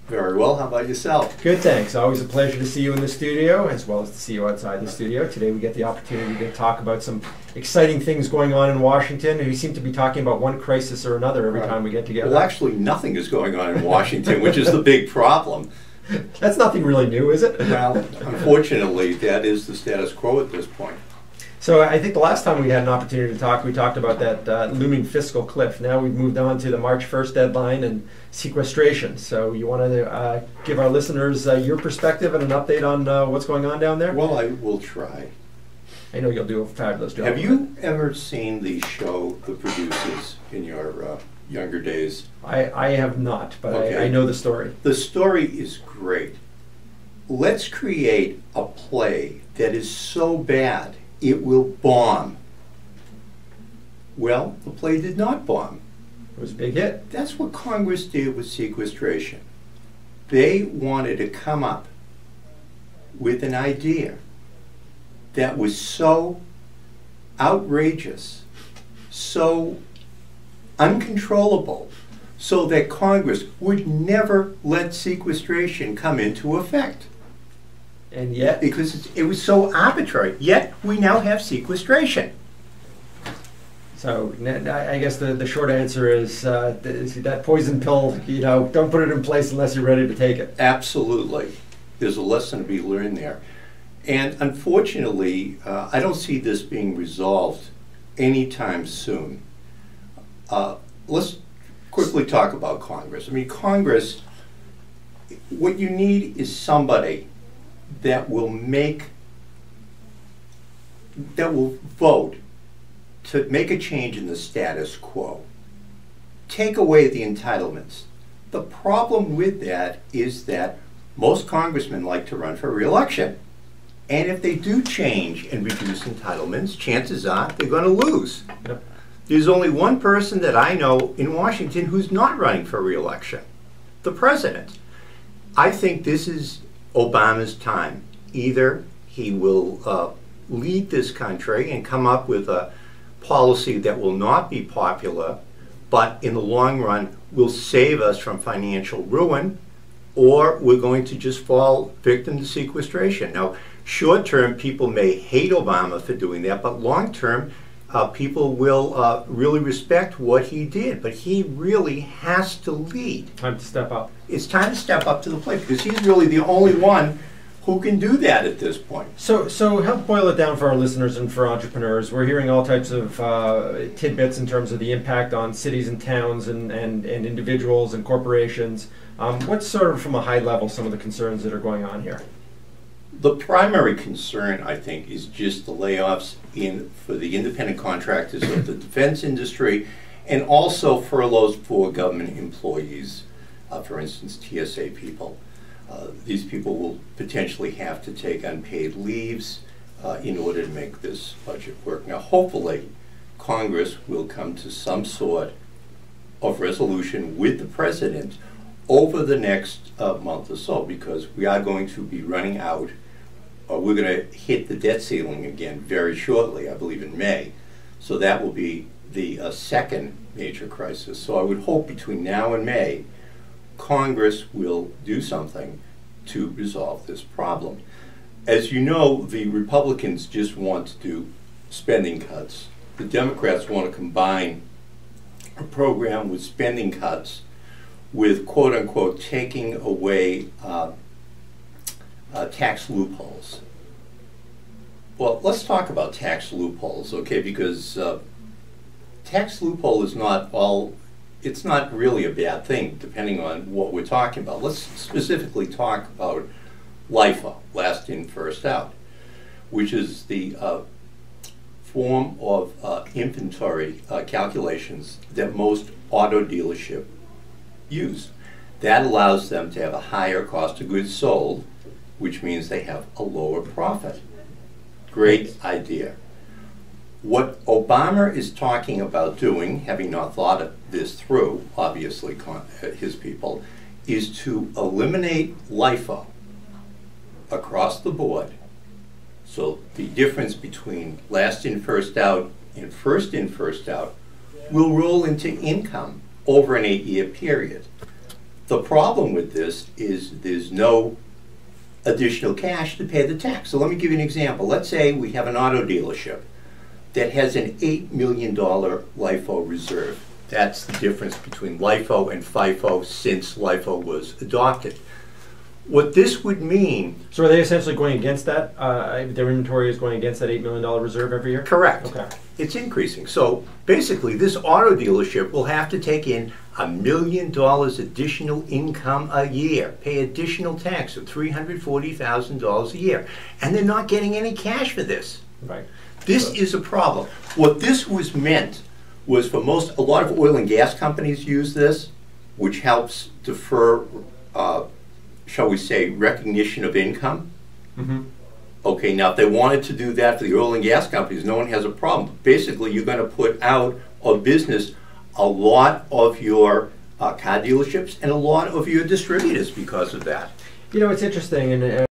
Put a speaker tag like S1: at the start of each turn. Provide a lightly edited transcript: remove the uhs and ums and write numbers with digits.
S1: Very well. How about yourself?
S2: Good, thanks. Always a pleasure to see you in the studio, as well as to see you outside the studio. Today we get the opportunity to talk about some exciting things going on in Washington. We seem to be talking about one crisis or another every time we get together.
S1: Well, actually, nothing is going on in Washington, which is the big problem.
S2: That's nothing really new, is it?
S1: Well, unfortunately, that is the status quo at this point.
S2: So I think the last time we had an opportunity to talk, we talked about that looming fiscal cliff. Now we've moved on to the March 1st deadline and sequestration. So you want to give our listeners your perspective and an update on what's going on down there?
S1: Well, I will try.
S2: I know you'll do a fabulous job.
S1: Have you ever seen the show The Producers in your younger days?
S2: I have not, but
S1: Okay.
S2: I know the story.
S1: The story is great. Let's create a play that is so bad it will bomb. Well, the play did not bomb.
S2: It was a big hit.
S1: That's what Congress did with sequestration. They wanted to come up with an idea that was so outrageous, so uncontrollable, so that Congress would never let sequestration come into effect.
S2: And yet,
S1: Because it was so arbitrary. Yet we now have sequestration.
S2: so I guess the short answer is that poison pill, don't put it in place unless you're ready to take it.
S1: Absolutely. There's a lesson to be learned there. And unfortunately, I don't see this being resolved anytime soon. Let's quickly talk about Congress. I mean, Congress, what you need is somebody that will vote to make a change in the status quo. Take away the entitlements. The problem with that is that most congressmen like to run for re-election. And if they do change and reduce entitlements, chances are they're going to lose.
S2: Yep.
S1: There's only one person that I know in Washington who's not running for re-election, the president. I think this is Obama's time. Either he will lead this country and come up with a policy that will not be popular, but in the long run will save us from financial ruin, or we're going to just fall victim to sequestration. Now, short term, people may hate Obama for doing that, but long term, people will really respect what he did. But he really has to lead.
S2: Time to step up.
S1: It's time to step up to the plate because he's really the only one who can do that at this point.
S2: So help boil it down for our listeners and for entrepreneurs. We're hearing all types of tidbits in terms of the impact on cities and towns and individuals and corporations. What's sort of, from a high level, some of the concerns that are going on here?
S1: The primary concern, I think, is just the layoffs for the independent contractors of the defense industry and also furloughs for government employees, for instance, TSA people. These people will potentially have to take unpaid leaves in order to make this budget work. Now, hopefully, Congress will come to some sort of resolution with the president over the next month or so, because we are going to be running out. We're going to hit the debt ceiling again very shortly, I believe in May. So that will be the second major crisis. So I would hope between now and May, Congress will do something to resolve this problem. As you know, the Republicans just want to do spending cuts. The Democrats want to combine a program with spending cuts with quote-unquote taking away tax loopholes. Well, let's talk about tax loopholes, okay, because tax loophole is it's not really a bad thing, depending on what we're talking about. Let's specifically talk about LIFO, last in, first out, which is the form of inventory calculations that most auto dealerships use. That allows them to have a higher cost of goods sold, which means they have a lower profit. Great idea. What Obama is talking about doing, having not thought this through, obviously his people, is to eliminate LIFO across the board. So the difference between last in, first out and first in, first out will roll into income over an 8-year period. The problem with this is there's no additional cash to pay the tax. So let me give you an example. Let's say we have an auto dealership that has an $8 million LIFO reserve. That's the difference between LIFO and FIFO since LIFO was adopted. What this would mean...
S2: So are they essentially going against that? Their inventory is going against that $8 million reserve every year?
S1: Correct.
S2: Okay.
S1: It's increasing. So basically, this auto dealership will have to take in $1 million additional income a year, pay additional tax of $340,000 a year. And they're not getting any cash for this.
S2: Right.
S1: This is a problem. What this was meant was for a lot of oil and gas companies use this, which helps defer shall we say, recognition of income.
S2: Mm-hmm.
S1: Okay, now if they wanted to do that for the oil and gas companies, no one has a problem. Basically, you're going to put out of business a lot of your car dealerships and a lot of your distributors because of that.
S2: You know, it's interesting, and